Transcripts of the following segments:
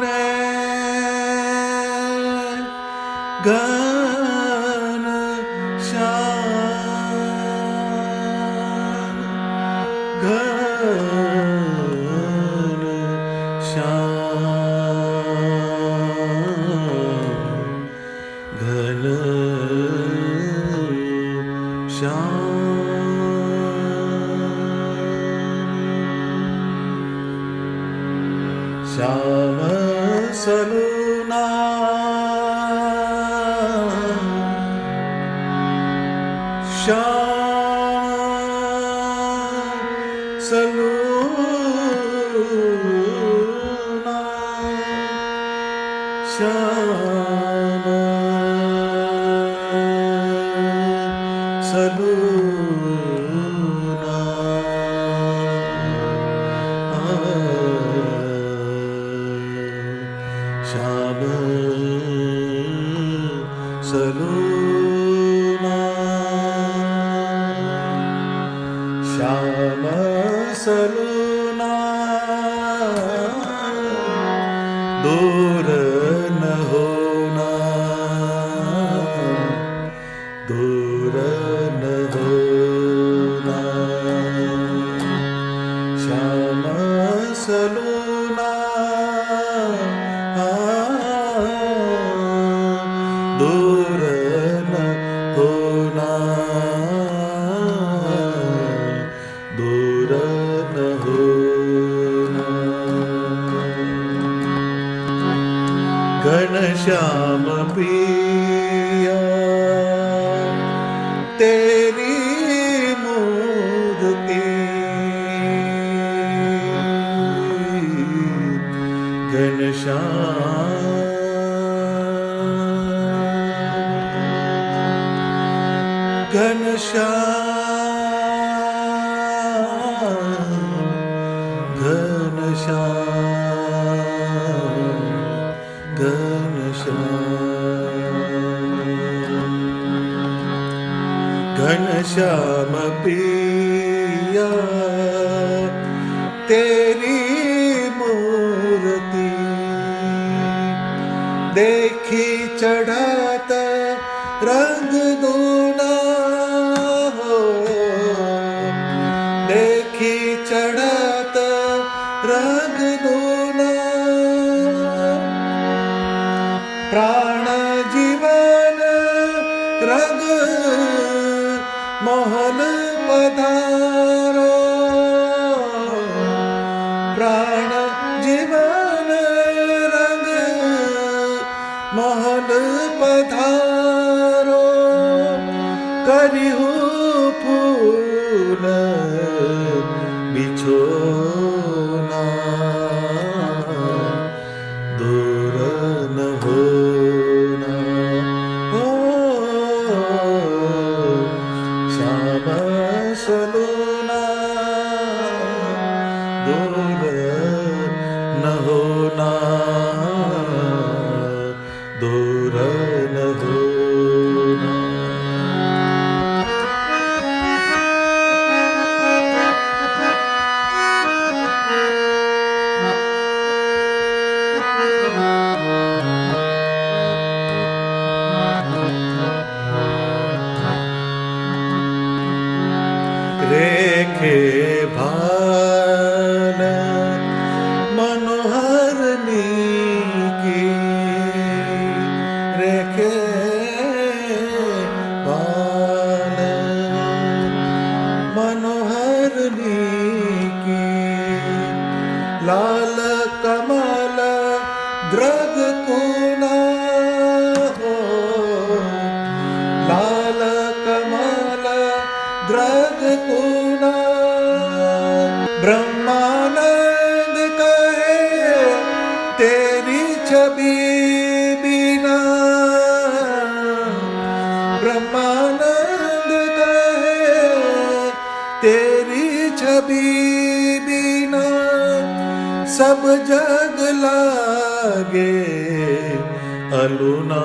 मोरे घन श्याम घन श्याम घन श्याम सलूना श्याम सलूना श्याम सलूना श्याम सलूना श्याम सलूना दूर न होना दूर न होना श्याम सलूना दूर न होना दूर न होना घनश्याम पिया तेरी मूर्ति घनश्याम घनश्याम घनश्याम घनश्याम पिया तेरी मूर्ति देखी चढ़ात रंग दूना हो देखी चढ़ात रंग दूना प्राण जीवन रंग मोहन पधारो प्राण जीवन रंग मोहन पधारो करिहु फूल बिछोना दूर न होना हो श्याम सलूना दूर न होना दूर न होना रेखे भाल मनोहरनी की रेखे भाल मनोहरनी की लाल कमल द्रग कुना हो लाल कमल द्रग कुना ब्रह्मानंद कहे तेरी छवि बिना ब्रह्मानंद कहे तेरी छवि बिना सब जग लागे अलुना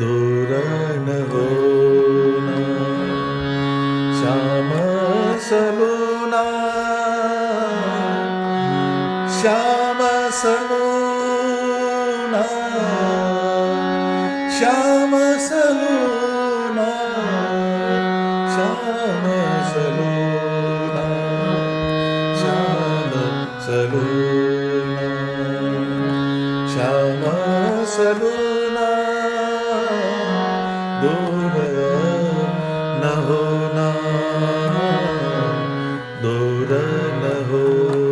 दूर સલુના શ્યામ સલુના શ્યામ સલુના શ્યામ સલુના શ્યામ સલુના શ્યામ સલુના દૂર ન હોના દૂર ન હોના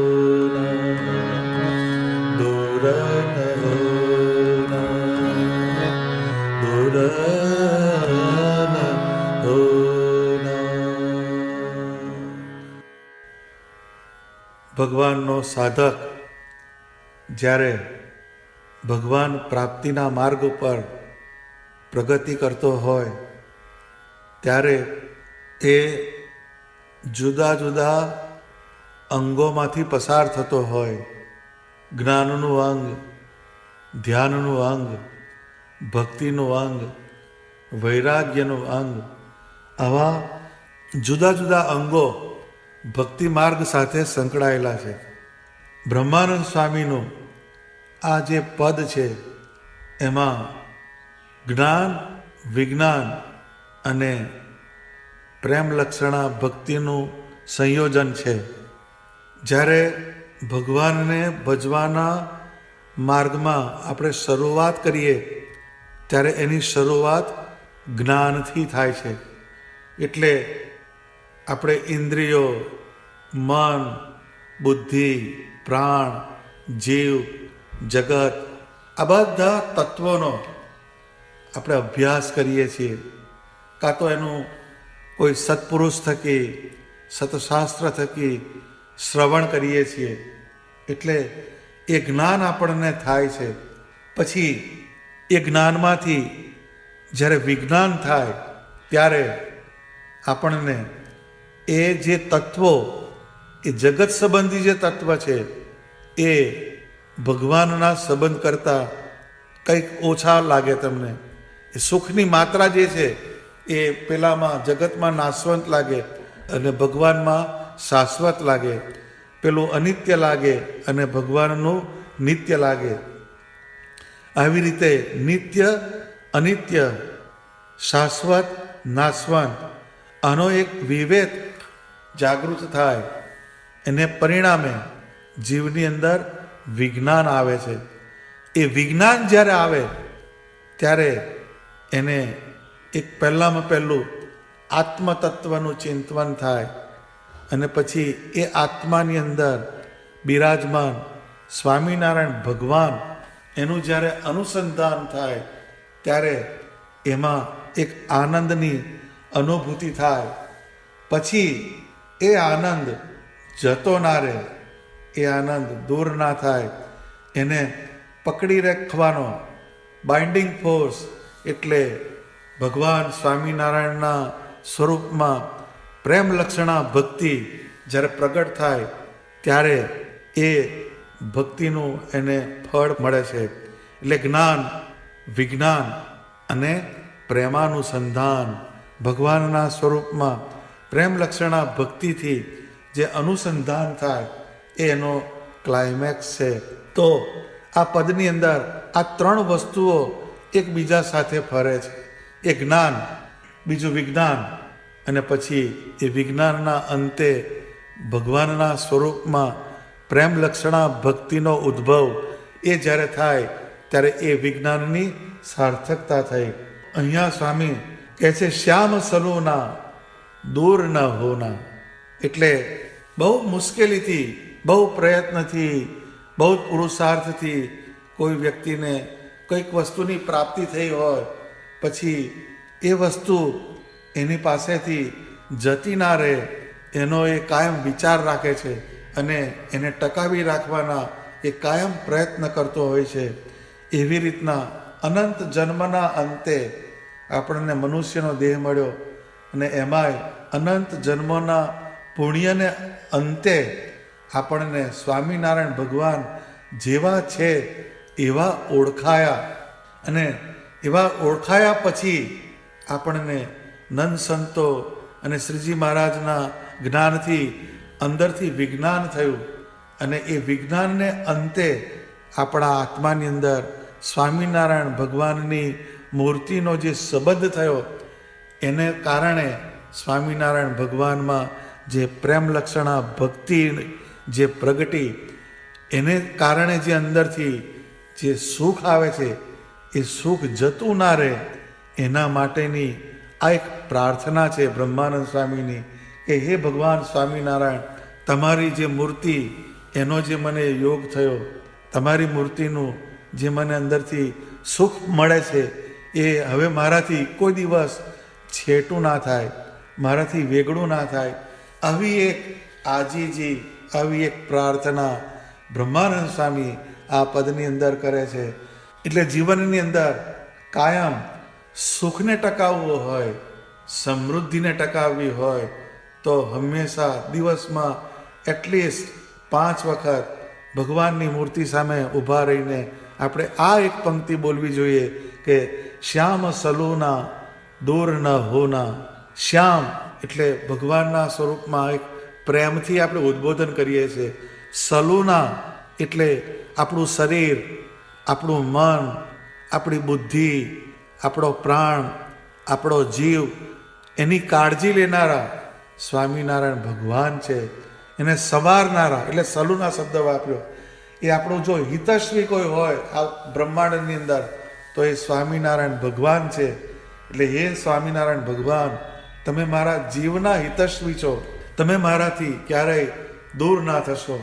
દૂર ન હોના દૂર ન હોના. ભગવાનનો સાધક જ્યારે ભગવાન પ્રાપ્તિના માર્ગ ઉપર પ્રગતિ કરતો હોય ત્યારે એ જુદા જુદા અંગોમાંથી પસાર થતો હોય. જ્ઞાનનું અંગ, ધ્યાનનું અંગ, ભક્તિનું અંગ, વૈરાગ્યનું અંગ, આવા જુદા જુદા અંગો ભક્તિ માર્ગ સાથે સંકળાયેલા છે. બ્રહ્માનંદ સ્વામીનું આ જે પદ છે એમાં જ્ઞાન, વિજ્ઞાન અને પ્રેમ લક્ષણા ભક્તિનું સંયોજન છે. જ્યારે ભગવાનને ભજવાના માર્ગમાં આપણે શરૂઆત કરીએ ત્યારે એની શરૂઆત જ્ઞાનથી થાય છે. એટલે આપણે ઇન્દ્રિયો, મન, બુદ્ધિ, પ્રાણ, જીવ, જગત આ બધા તત્વોનો આપણે અભ્યાસ કરીએ છીએ. કાં તો એનું કોઈ સત્પુરુષ થકી, સતશાસ્ત્ર થકી શ્રવણ કરીએ છીએ. એટલે એ જ્ઞાન આપણને થાય છે. પછી એ જ્ઞાનમાંથી જ્યારે વિજ્ઞાન થાય ત્યારે આપણને એ જે તત્વો, એ જગત સંબંધી જે તત્વ છે એ ભગવાનના સંબંધ કરતાં કંઈક ઓછા લાગે તમને. એ સુખની માત્રા જે છે એ પેલામાં જગતમાં નાશવંત લાગે અને ભગવાનમાં શાશ્વત લાગે. પેલું અનિત્ય લાગે અને ભગવાનનું નિત્ય લાગે. આવી રીતે નિત્ય, અનિત્ય, શાશ્વત, નાશવંત આનો એક વિવેક જાગૃત થાય. એને પરિણામે જીવની અંદર વિજ્ઞાન આવે છે. એ વિજ્ઞાન જ્યારે આવે ત્યારે એને એક પહેલાંમાં પહેલું આત્મતત્વનું ચિંતન થાય અને પછી એ આત્માની અંદર બિરાજમાન સ્વામિનારાયણ ભગવાન એનું જ્યારે અનુસંધાન થાય ત્યારે એમાં એક આનંદની અનુભૂતિ થાય. પછી એ આનંદ જતો ના રહે, એ આનંદ દૂર ના થાય. એને પકડી રાખવાનો બાઇન્ડિંગ ફોર્સ એટલે ભગવાન સ્વામિનારાયણના સ્વરૂપમાં પ્રેમ લક્ષણા ભક્તિ જ્યારે પ્રગટ થાય ત્યારે એ ભક્તિનું એને ફળ મળે છે. એટલે જ્ઞાન, વિજ્ઞાન અને પ્રેમાનુસંધાન ભગવાનના સ્વરૂપમાં પ્રેમ લક્ષણા ભક્તિથી જે અનુસંધાન થાય એ એનો ક્લાઇમેક્સ છે. તો આ પદની અંદર આ ત્રણ વસ્તુઓ એકબીજા સાથે ફરે છે. એ જ્ઞાન, બીજું વિજ્ઞાન અને પછી એ વિજ્ઞાનના અંતે ભગવાનના સ્વરૂપમાં પ્રેમ લક્ષણા ભક્તિનો ઉદ્ભવ એ જ્યારે થાય ત્યારે એ વિજ્ઞાનની સાર્થકતા થઈ. અહીંયા સ્વામી કહે છે શ્યામ સલુના દૂર ન હોના. એટલે બહુ મુશ્કેલીથી, બહુ પ્રયત્નથી, બહુ પુરુષાર્થથી કોઈ વ્યક્તિને કંઈક વસ્તુની પ્રાપ્તિ થઈ હોય પછી એ વસ્તુ એની પાસેથી જતી ના રહે એનો એ કાયમ વિચાર રાખે છે અને એને ટકાવી રાખવાના એ કાયમ પ્રયત્ન કરતો હોય છે. એવી રીતના અનંત જન્મના અંતે આપણને મનુષ્યનો દેહ મળ્યો અને એમાંય અનંત જન્મોના પુણ્યને અંતે આપણને સ્વામિનારાયણ ભગવાન જેવા છે એવા ઓળખાયા અને એવા ઓળખાયા પછી આપણને નંદ સંતો અને શ્રીજી મહારાજના જ્ઞાનથી અંદરથી વિજ્ઞાન થયું અને એ વિજ્ઞાનને અંતે આપણા આત્માની અંદર સ્વામિનારાયણ ભગવાનની મૂર્તિનો જે સંબંધ થયો એને કારણે સ્વામિનારાયણ ભગવાનમાં જે પ્રેમ લક્ષણા ભક્તિ જે પ્રગટી એને કારણે જે અંદરથી જે સુખ આવે છે એ સુખ જતું ના રહે એના માટેની આ એક પ્રાર્થના છે બ્રહ્માનંદ સ્વામીની કે હે ભગવાન સ્વામિનારાયણ, તમારી જે મૂર્તિ એનો જે મને યોગ થયો, તમારી મૂર્તિનું જે મને અંદરથી સુખ મળે છે એ હવે મારાથી કોઈ દિવસ છેટું ના થાય, મારાથી વેગળું ના થાય. આવી એક આજીજી, આવી એક પ્રાર્થના બ્રહ્માનંદ સ્વામી આ પદની અંદર કરે છે. એટલે જીવનની અંદર કાયમ સુખને ટકાવવું હોય, સમૃદ્ધિને ટકાવવી હોય તો હંમેશા દિવસમાં એટલીસ્ટ 5 વખત ભગવાનની મૂર્તિ સામે ઊભા રહીને આપણે આ એક પંક્તિ બોલવી જોઈએ કે શ્યામ સલુના દૂર ન હોના. શ્યામ એટલે ભગવાનના સ્વરૂપમાં એક પ્રેમથી આપણે ઉદ્બોધન કરીએ છીએ. સલુના એટલે આપણું શરીર, આપણું મન, આપણી બુદ્ધિ, આપણો પ્રાણ, આપણો જીવ, એની કાળજી લેનારા સ્વામિનારાયણ ભગવાન છે. એને સવારનારા એટલે સલુના શબ્દ વાપર્યો. એ આપણું જો હિતશ્રી કોઈ હોય આ બ્રહ્માંડની અંદર તો એ સ્વામિનારાયણ ભગવાન છે. એટલે હે સ્વામિનારાયણ ભગવાન, તમે મારા જીવના હિતશ્રી છો, તમે મારાથી ક્યારેય દૂર ના થશો.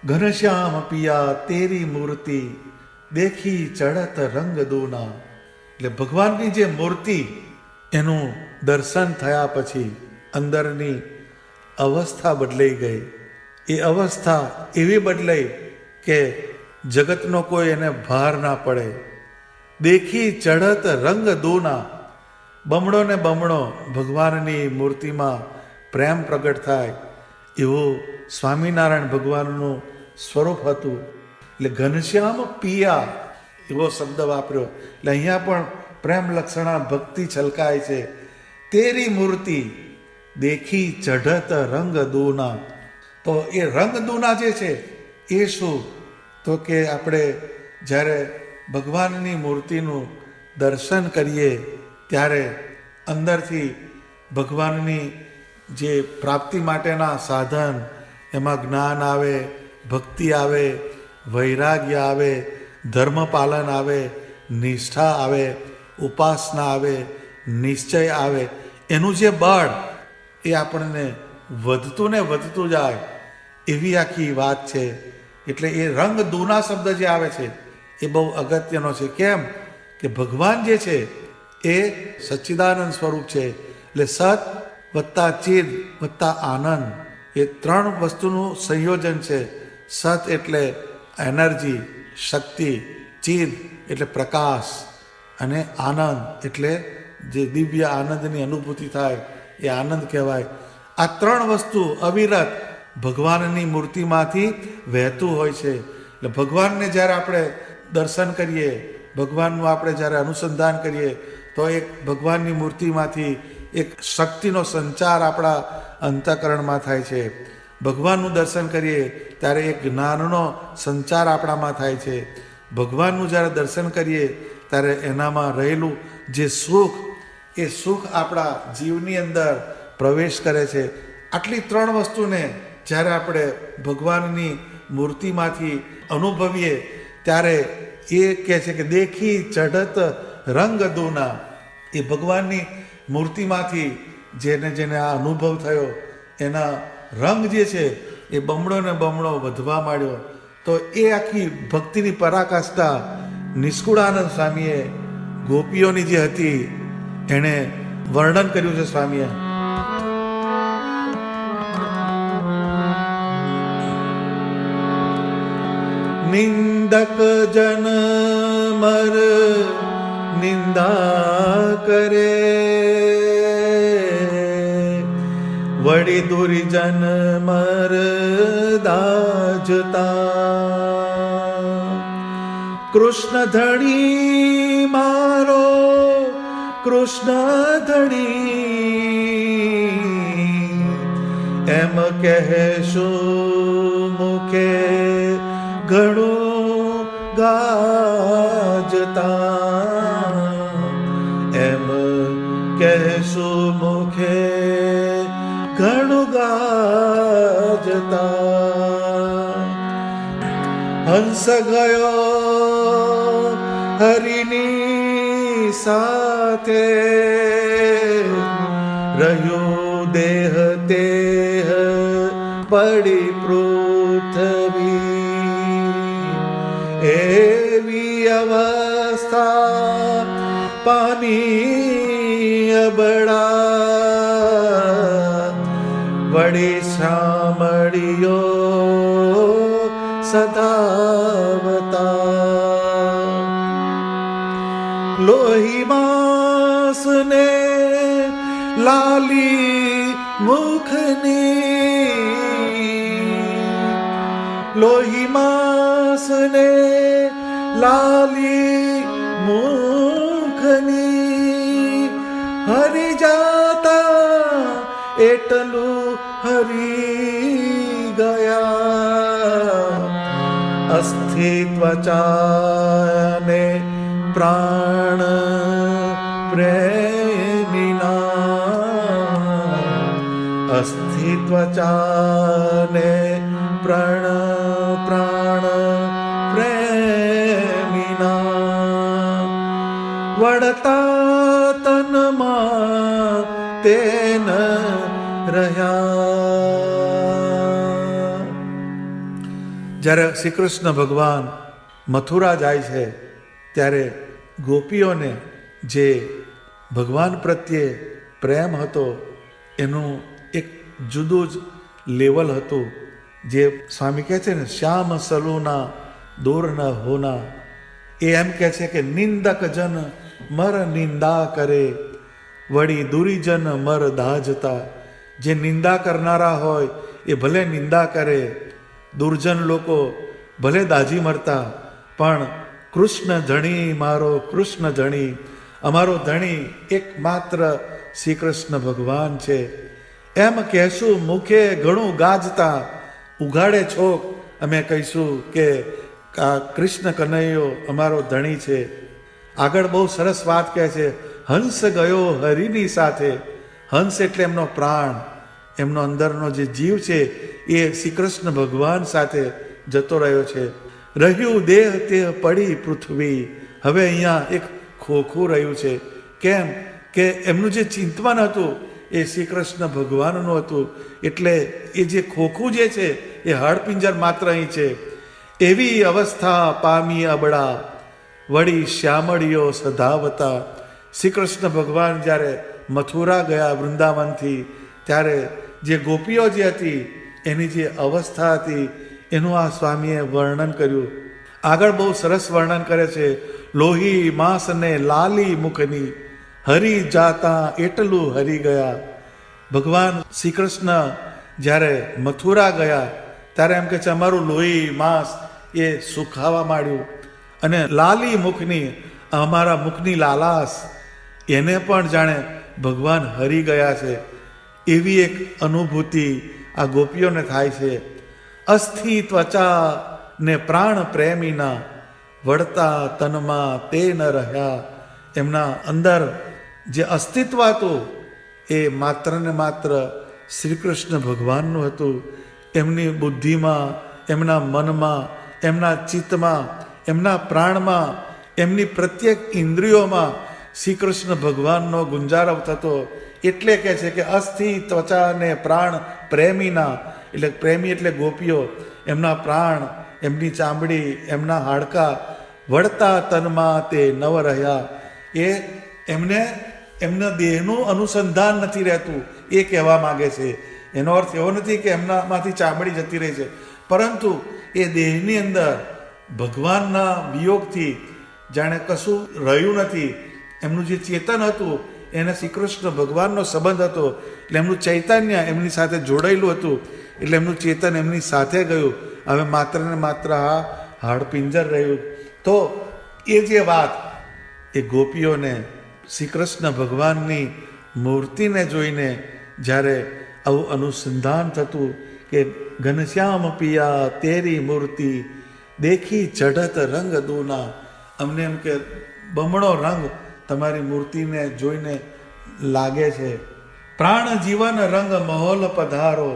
ઘનશ્યામ પિયા તેરી મૂર્તિ દેખી ચડત રંગ દૂના. એટલે ભગવાનની જે મૂર્તિ એનું દર્શન થયા પછી અંદરની અવસ્થા બદલાઈ ગઈ. એ અવસ્થા એવી બદલાઈ કે જગતનો કોઈ એને ભાર ના પડે. દેખી ચડત રંગ દૂના. બમણો ને બમણો ભગવાનની મૂર્તિમાં પ્રેમ પ્રગટ થાય એવું સ્વામિનારાયણ ભગવાનનું સ્વરૂપ હતું. એટલે ઘનશ્યામ પિયા એવો શબ્દ વાપર્યો. એટલે અહીંયા પણ પ્રેમ લક્ષણા ભક્તિ છલકાય છે. તેરી મૂર્તિ દેખી ચઢત રંગ દૂના. તો એ રંગ દૂના જે છે એ શું? તો કે આપણે જ્યારે ભગવાનની મૂર્તિનું દર્શન કરીએ ત્યારે અંદરથી ભગવાનની જે પ્રાપ્તિ માટેના સાધન, એમાં જ્ઞાન આવે, ભક્તિ આવે, વૈરાગ્ય આવે, ધર્મ પાલન આવે, નિષ્ઠા આવે, ઉપાસના આવે, નિશ્ચય આવે, એનું જે બળ એ આપણને વધતું ને વધતું જાય એવી આખી વાત છે. એટલે એ રંગ દૂના શબ્દ જે આવે છે એ બહુ અગત્યનો છે. કેમ કે ભગવાન જે છે એ સચ્ચિદાનંદ સ્વરૂપ છે. એટલે સત વત્તા ચિદ વત્તા આનંદ એ 3 વસ્તુનું સંયોજન છે. સત એટલે એનર્જી, શક્તિ, ચિદ એટલે પ્રકાશ અને આનંદ એટલે જે દિવ્ય આનંદની અનુભૂતિ થાય એ આનંદ કહેવાય. આ 3 વસ્તુ અવિરત ભગવાનની મૂર્તિમાંથી વહેતું હોય છે. એટલે ભગવાનને જ્યારે આપણે દર્શન કરીએ, ભગવાનનું આપણે જ્યારે અનુસંધાન કરીએ તો એક ભગવાનની મૂર્તિમાંથી એક શક્તિનો સંચાર આપણા અંતઃકરણમાં થાય છે. ભગવાનનું દર્શન કરીએ ત્યારે એક જ્ઞાનનો સંચાર આપણામાં થાય છે. ભગવાનનું જ્યારે દર્શન કરીએ ત્યારે એનામાં રહેલું જે સુખ એ સુખ આપણા જીવની અંદર પ્રવેશ કરે છે. આટલી 3 વસ્તુને જ્યારે આપણે ભગવાનની મૂર્તિમાંથી અનુભવીએ ત્યારે એ કહે છે કે દેખી ચઢત રંગ દૂના. એ ભગવાનની મૂર્તિમાંથી જેને આ અનુભવ થયો એના રંગ જે છે એ બમણો ને બમણો વધવા માંડ્યો. તો એ આખી ભક્તિની પરાકાષ્ઠા નિષ્કુળાનંદ સ્વામીએ ગોપીઓની જે હતી એણે વર્ણન કર્યું છે સ્વામીએ. નિંદક જન મર નિંદા કરે, વળી દુર્જન મર દાજતા. કૃષ્ણ ધણી મારો કૃષ્ણ ધણી એમ કહેશું મુખે ઘણું ગાજતા, એમ કહેશું મુખે ઘણું ગાજતા. હંસ ગયો હરિની સાથે, રહ્યું દેહ તેહ પડી પૃથ્વી. એવી અવસ્થા પામી અબળા, વળી સાંભળ્યો સદાવતા. લોહી માસને લાલી મુખની, લોહી માસને લાલી મુખની, હરી જાતા એટલું હરી ગયા. અસ્થિત્વચાને પ્રાણ પ્રેમિના, અસ્થિત્વચાને પ્રાણ પ્રેમિના. વળતા તનમાં તેન રહ્યા. જ્યારે શ્રી કૃષ્ણ ભગવાન મથુરા જાય છે ત્યારે ગોપીઓને જે ભગવાન પ્રત્યે પ્રેમ હતો એનું એક જુદું જ લેવલ હતું. જે સ્વામી કહે છે ને, શ્યામ સલુના દૂર ન હોના. એ એમ કહે છે કે નિંદક જન મર નિંદા કરે, વળી દુરીજન મર દાજતા. જે નિંદા કરનારા હોય એ ભલે નિંદા કરે, દુર્જન લોકો ભલે દાજી મરતા, પણ કૃષ્ણ ધણી મારો કૃષ્ણ ધણી, અમારો ધણી એકમાત્ર શ્રી કૃષ્ણ ભગવાન છે. એમ કહેશું મુખે ઘણું ગાજતા, ઉઘાડે છોક અમે કહીશું કે આ કૃષ્ણ કનૈયો અમારો ધણી છે. આગળ બહુ સરસ વાત કહે છે, હંસ ગયો હરિની સાથે. હંસ એટલે એમનો પ્રાણ, એમનો અંદરનો જે જીવ છે એ શ્રી કૃષ્ણ ભગવાન સાથે જતો રહ્યો છે. રહ્યું દેહ તે પડી પૃથ્વી. હવે અહીંયા એક ખોખું રહ્યું છે. કેમ કે એમનું જે ચિંતન હતું એ શ્રી કૃષ્ણ ભગવાનનું હતું, એટલે એ જે ખોખું જે છે એ હાડપિંજર માત્ર અહીં છે. એવી અવસ્થા પામી અબળા, વળી શ્યામળીઓ સધાવતા. શ્રી કૃષ્ણ ભગવાન જ્યારે મથુરા ગયા વૃંદાવનથી, ત્યારે જે ગોપીઓ જે હતી એની જે અવસ્થા હતી એનું આ સ્વામીએ વર્ણન કર્યું. આગળ બહુ સરસ વર્ણન કરે છે, લોહી માંસને લાલી મુખની, હરી જાતા એટલું હરી ગયા. ભગવાન શ્રી કૃષ્ણ જ્યારે મથુરા ગયા ત્યારે એમ કે છે અમારું લોહી માંસ એ સુખાવા માંડ્યું, અને લાલી મુખની, અમારા મુખની લાલાશ એને પણ જાણે ભગવાન હરી ગયા છે. એવી એક અનુભૂતિ આ ગોપીઓને થાય છે. અસ્થિ ત્વચા ને પ્રાણ પ્રેમીના, વળતા તનમાં તે ન રહ્યા. એમના અંદર જે અસ્તિત્વ હતું એ માત્ર ને માત્ર શ્રી કૃષ્ણ ભગવાનનું હતું. એમની બુદ્ધિમાં, એમના મનમાં, એમના ચિત્તમાં, એમના પ્રાણમાં, એમની પ્રત્યેક ઇન્દ્રિયોમાં શ્રી કૃષ્ણ ભગવાનનો ગુંજારવ થતો. એટલે કહે છે કે અસ્થિ ત્વચા ને પ્રાણ પ્રેમીના, એટલે પ્રેમી એટલે ગોપીઓ, એમના પ્રાણ, એમની ચામડી, એમના હાડકાં વળતા તનમાં તે નવ રહ્યા. એ એમને એમના દેહનું અનુસંધાન નથી રહેતું એ કહેવા માગે છે. એનો અર્થ એવો નથી કે એમનામાંથી ચામડી જતી રહી છે, પરંતુ એ દેહની અંદર ભગવાનના વિયોગથી જાણે કશું રહ્યું નથી. એમનું જે ચેતન હતું એને શ્રી કૃષ્ણ ભગવાનનો સંબંધ હતો, એટલે એમનું ચૈતન્ય એમની સાથે જોડાયેલું હતું, એટલે એમનું ચેતન એમની સાથે ગયું. હવે માત્ર ને માત્ર આ હાડપિંજર રહ્યું. તો એ જે વાત એ ગોપીઓને શ્રી કૃષ્ણ ભગવાનની મૂર્તિને જોઈને જ્યારે આવું અનુસંધાન થતું કે ઘનશ્યામ પિયા તેરી મૂર્તિ દેખી ચઢત રંગ દૂના. અમને એમ કે બમણો રંગ તમારી મૂર્તિને જોઈને લાગે છે. પ્રાણ જીવન રંગ મહોલ પધારો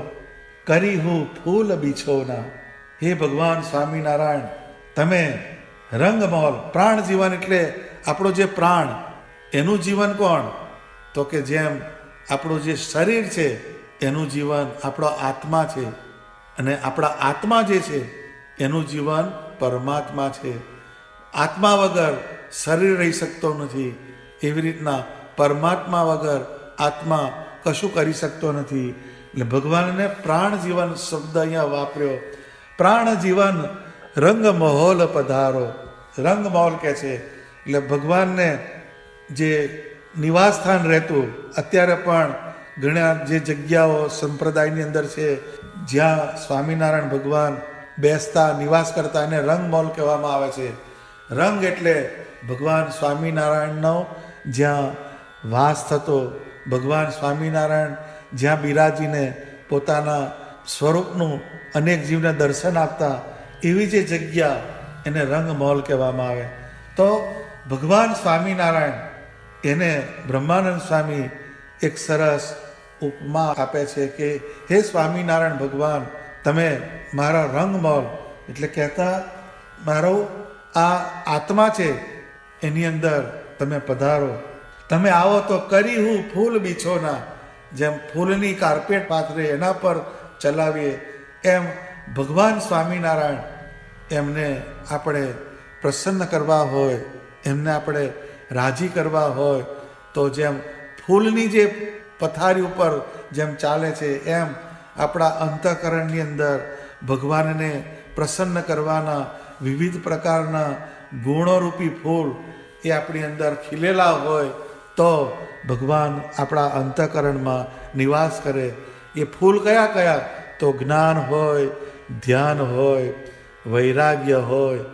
કરી હું ફૂલ બિછોના. હે ભગવાન સ્વામિનારાયણ, તમે રંગ મહોલ, પ્રાણ જીવન એટલે આપણો જે પ્રાણ, એનું જીવન કોણ? તો કે જેમ આપણું જે શરીર છે એનું જીવન આપણો આત્મા છે, અને આપણા આત્મા જે છે એનું જીવન પરમાત્મા છે. આત્મા વગર શરીર રહી શકતો નથી, એવી રીતના પરમાત્મા વગર આત્મા કશું કરી શકતો નથી. એટલે ભગવાનને પ્રાણ જીવન શબ્દ અહીંયા વાપર્યો. પ્રાણ જીવન રંગ મહોલ પધારો. રંગ મહોલ કહે છે એટલે ભગવાનને જે નિવાસ સ્થાન રહેતું, અત્યારે પણ ઘણા જે જગ્યાઓ સંપ્રદાયની અંદર છે જ્યાં સ્વામિનારાયણ ભગવાન બેસતા, નિવાસ કરતા, એને રંગ મહોલ કહેવામાં આવે છે. રંગ એટલે ભગવાન સ્વામિનારાયણનો જ્યાં વાસ થતો, ભગવાન સ્વામિનારાયણ જ્યાં બિરાજીને પોતાના સ્વરૂપનું અનેક જીવને દર્શન આપતા, એવી જે જગ્યા એને રંગ મહોલ કહેવામાં આવે. તો ભગવાન સ્વામિનારાયણ એને બ્રહ્માનંદ સ્વામી એક સરસ ઉપમા આપે છે કે હે સ્વામિનારાયણ ભગવાન, તમે મારા રંગ મહોલ એટલે કહેતા મારો આ આત્મા છે એની અંદર તમે પધારો. તમે આવો તો કરી હું ફૂલ બિછોના. જેમ ફૂલની કાર્પેટ પાથરે એના પર ચલાવીએ, એમ ભગવાન સ્વામિનારાયણ એમને આપણે પ્રસન્ન કરવા હોય, એમને આપણે રાજી કરવા હોય તો જેમ ફૂલની જે પથારી ઉપર જેમ ચાલે છે એમ આપણા અંતઃકરણની અંદર ભગવાનને પ્રસન્ન કરવાના વિવિધ પ્રકારના ગુણોરૂપી ફૂલ એ આપણી અંદર ખીલેલા હોય તો ભગવાન આપણા અંતઃકરણમાં નિવાસ કરે. એ ફૂલ કયા કયા? તો જ્ઞાન હોય, ધ્યાન હોય, વૈરાગ્ય હોય,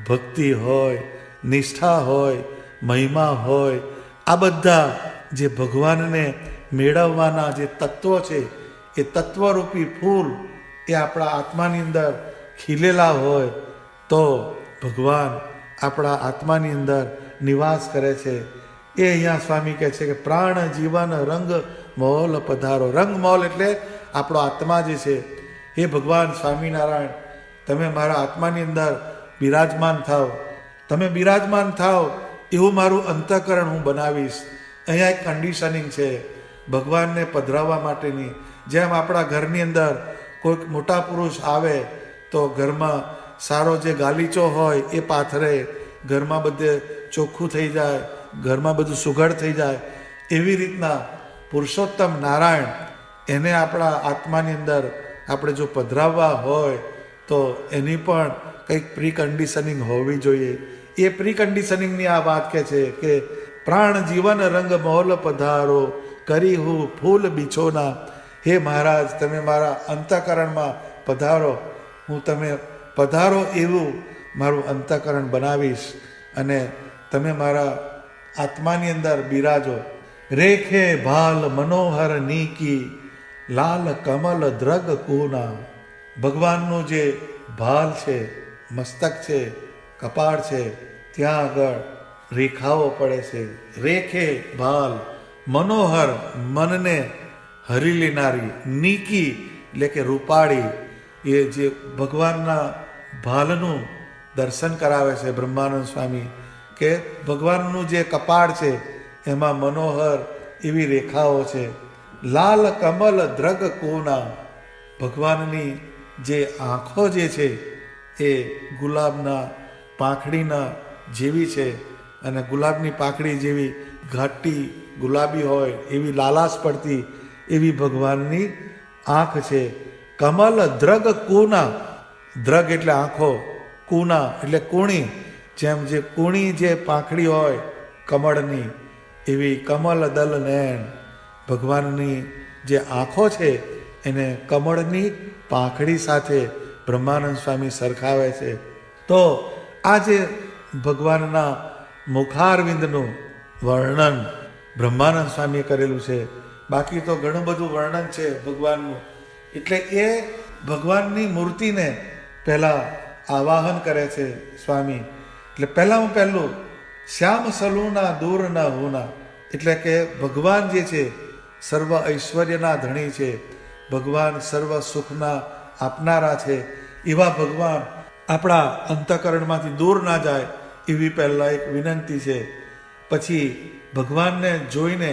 ભક્તિ હોય, નિષ્ઠા હોય, મહિમા હોય. આ બધા જે ભગવાનને મેળવવાના જે તત્વો છે એ તત્વરૂપી ફૂલ એ આપણા આત્માની અંદર ખીલેલા હોય તો ભગવાન આપણા આત્માની અંદર નિવાસ કરે છે. એ અહીંયા સ્વામી કહે છે કે પ્રાણ જીવન રંગ મહોલ પધારો. રંગ મહોલ એટલે આપણો આત્મા જે છે. હે ભગવાન સ્વામિનારાયણ, તમે મારા આત્માની અંદર બિરાજમાન થાવ. તમે બિરાજમાન થાવ એવું મારું અંતઃકરણ હું બનાવીશ. અહીંયા એક કન્ડિશનિંગ છે ભગવાનને પધરાવવા માટેની. જેમ આપણા ઘરની અંદર કોઈક મોટા પુરુષ આવે તો ઘરમાં સારો જે ગાલીચો હોય એ પાથરે, ઘરમાં બધે ચોખ્ખું થઈ જાય, ઘરમાં બધું સુઘડ થઈ જાય. એવી રીતના પુરુષોત્તમ નારાયણ એને આપણા આત્માની અંદર આપણે જો પધરાવવા હોય તો એની પણ કંઈક પ્રી કન્ડિશનિંગ હોવી જોઈએ. એ પ્રી કન્ડિશનિંગની આ વાત કહે છે કે પ્રાણ જીવન રંગ મહોલ પધારો કરી હું ફૂલ બિછોના. હે મહારાજ, તમે મારા અંતઃકરણમાં પધારો, હું તમે પધારો એવું મારું અંતઃકરણ બનાવીશ અને તમે મારા આત્માની અંદર બિરાજો. રેખે ભાલ મનોહર નીકી લાલ કમલ દ્રગ કુના. ભગવાનનું જે ભાલ છે, મસ્તક છે, કપાળ છે, ત્યાં આગળ રેખાઓ પડે છે. રેખે ભાલ મનોહર, મનને હરી લેનારી, નીકી એટલે કે રૂપાળી. એ જે ભગવાનના ભાલનું દર્શન કરાવે છે બ્રહ્માનંદ સ્વામી કે ભગવાનનું જે કપાળ છે એમાં મનોહર એવી રેખાઓ છે. લાલ કમલ દ્રગ કોના. ભગવાનની જે આંખો જે છે એ ગુલાબના પાંખડીના જેવી છે અને ગુલાબની પાંખડી જેવી ઘાટી ગુલાબી હોય એવી લાલાશ પડતી એવી ભગવાનની આંખ છે. કમલ દ્રગ કુના. દ્રગ એટલે આંખો, કુના એટલે કુણી. જેમ જે કુણી જે પાંખડી હોય કમળની એવી કમલ દલ નયન. ભગવાનની જે આંખો છે એને કમળની પાંખડી સાથે બ્રહ્માનંદ સ્વામી સરખાવે છે. તો આ જે ભગવાનના મુખારવિંદનું વર્ણન બ્રહ્માનંદ સ્વામીએ કરેલું છે. બાકી તો ઘણું બધું વર્ણન છે ભગવાનનું. એટલે એ ભગવાનની મૂર્તિને પહેલાં આવાહન કરે છે સ્વામી. એટલે પહેલાં પહેલું શ્યામ સલુના દૂર ન હોના, એટલે કે ભગવાન જે છે સર્વ ઐશ્વર્યના ધણી છે, ભગવાન સર્વ સુખના આપનારા છે. એવા ભગવાન આપણા અંતઃકરણમાંથી દૂર ના જાય એવી પહેલાં એક વિનંતી છે. પછી ભગવાનને જોઈને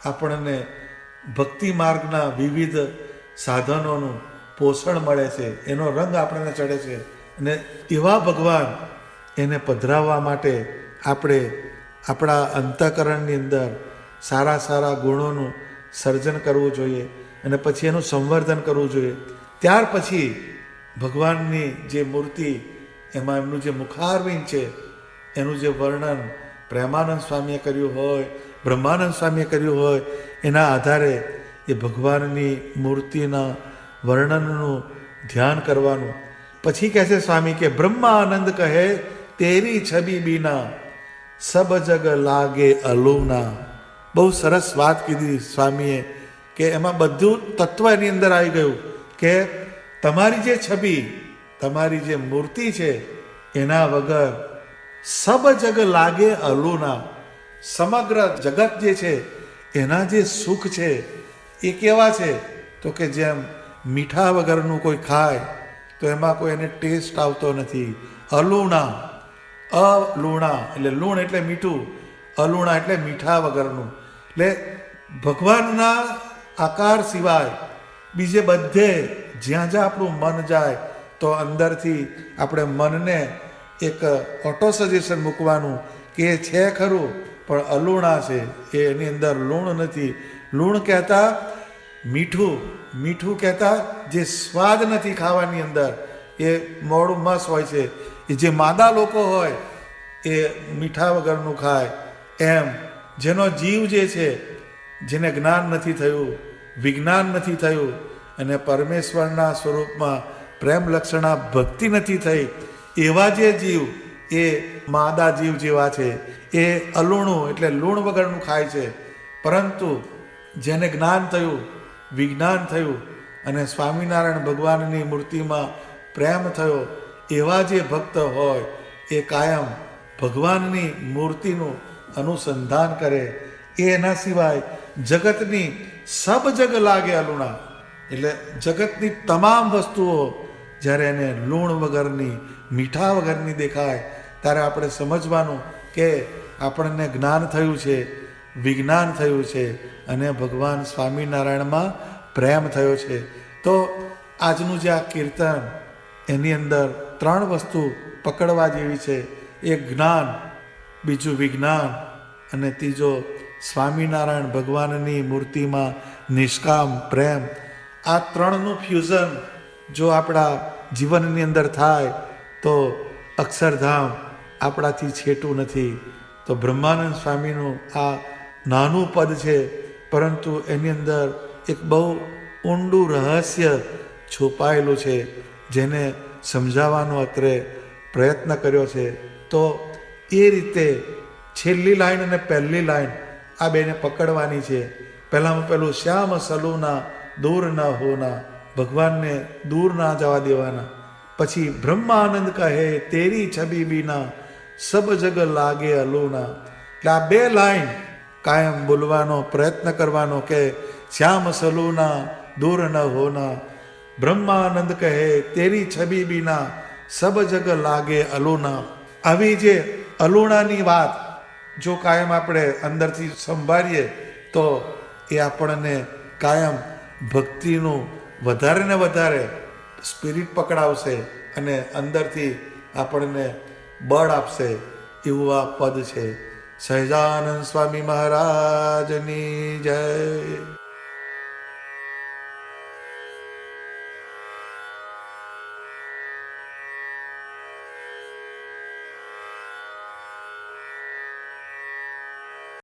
આપણને ભક્તિ માર્ગના વિવિધ સાધનોનું પોષણ મળે છે, એનો રંગ આપણને ચડે છે. અને એવા ભગવાન એને પધરાવવા માટે આપણે આપણા અંતઃકરણની અંદર સારા સારા ગુણોનું સર્જન કરવું જોઈએ અને પછી એનું સંવર્ધન કરવું જોઈએ. ત્યાર પછી ભગવાનની જે મૂર્તિ, એમાં એમનું જે મુખારવિંદ છે એનું જે વર્ણન પ્રેમાનંદ સ્વામીએ કર્યું હોય, બ્રહ્માનંદ સ્વામીએ કર્યું હોય, એના આધારે એ ભગવાનની મૂર્તિના વર્ણનનું ધ્યાન કરવાનું. પછી કહે છે સ્વામી કે બ્રહ્માનંદ કહે તેરી છબી બીના સબ જગ લાગે અલુના. બહુ સરસ વાત કીધી સ્વામીએ કે એમાં બધું તત્વ એની અંદર આવી ગયું કે તમારી જે છબી, તમારી જે મૂર્તિ છે એના વગર સબ જગ લાગે અલુના, સમગ્ર જગત જે છે એના જે સુખ છે એ કેવા છે તો કે જેમ મીઠા વગરનું કોઈ ખાય તો એમાં કોઈ એને ટેસ્ટ આવતો નથી. અલુણા, અલુણા એટલે લૂણ એટલે મીઠું, અલુણા એટલે મીઠા વગરનું. એટલે ભગવાનના આકાર સિવાય બીજે બધે જ્યાં જ્યાં આપણું મન જાય તો અંદરથી આપણે મનને એક ઓટો સજેશન મૂકવાનું કે એ છે ખરું પણ અલુણા છે, એ એની અંદર લૂણ નથી. લૂણ કહેતા મીઠું, મીઠું કહેતા જે સ્વાદ નથી ખાવાની અંદર, એ મોડું મસ હોય છે. એ જે માદા લોકો હોય એ મીઠા વગરનું ખાય. એમ જેનો જીવ જે છે, જેને જ્ઞાન નથી થયું, વિજ્ઞાન નથી થયું અને પરમેશ્વરના સ્વરૂપમાં પ્રેમ લક્ષણા ભક્તિ નથી થઈ, એવા જે જીવ એ માદા જીવ જેવા છે, એ અલુણું એટલે લૂણ વગરનું ખાય છે. પરંતુ જેને જ્ઞાન થયું, વિજ્ઞાન થયું અને સ્વામિનારાયણ ભગવાનની મૂર્તિમાં પ્રેમ થયો, એવા જે ભક્ત હોય એ કાયમ ભગવાનની મૂર્તિનું અનુસંધાન કરે. એ એના સિવાય જગતની સબ જગ લાગે અલુણા, એટલે જગતની તમામ વસ્તુઓ જ્યારે એને લૂણ વગરની, મીઠા વગરની દેખાય ત્યારે આપણે સમજવાનું કે આપણને જ્ઞાન થયું છે, વિજ્ઞાન થયું છે અને ભગવાન સ્વામિનારાયણમાં પ્રેમ થયો છે. તો આજનું જે આ કીર્તન, એની અંદર 3 વસ્તુ પકડવા જેવી છે. એક જ્ઞાન, બીજું વિજ્ઞાન અને ત્રીજો સ્વામિનારાયણ ભગવાનની મૂર્તિમાં નિષ્કામ પ્રેમ. આ 3નું ફ્યુઝન જો આપણા જીવનની અંદર થાય તો અક્ષરધામ આપણાથી છેટું નથી. તો બ્રહ્માનંદ સ્વામીનું આ નાનું પદ છે, પરંતુ એની અંદર એક બહુ ઊંડું રહસ્ય છુપાયેલું છે, જેને સમજાવવાનો અત્રે પ્રયત્ન કર્યો છે. તો એ રીતે છેલ્લી લાઈન અને પહેલી લાઈન આ બેને પકડવાની છે. પહેલાંમાં પહેલું શ્યામ સલુના દૂર ન હોના, ભગવાનને દૂર ના જવા દેવાના. પછી બ્રહ્માનંદ કહે તેરી છબી બીના સબ જગ લાગે અલુના. એટલે આ 2 લાઈન કાયમ બોલવાનો પ્રયત્ન કરવાનો કે શ્યામ સલુના દૂર ન હોના, બ્રહ્માનંદ કહે તેરી છબી બીના સબ જગ લાગે અલુના. આવી જે અલુણાની વાત જો કાયમ આપણે અંદરથી સંભાળીએ તો એ આપણને કાયમ ભક્તિનું વધારે ને વધારે સ્પિરિટ પકડાવશે અને અંદરથી આપણને બળ આપશે. એવું આ પદ છે. સહજાનંદ સ્વામી મહારાજની જય.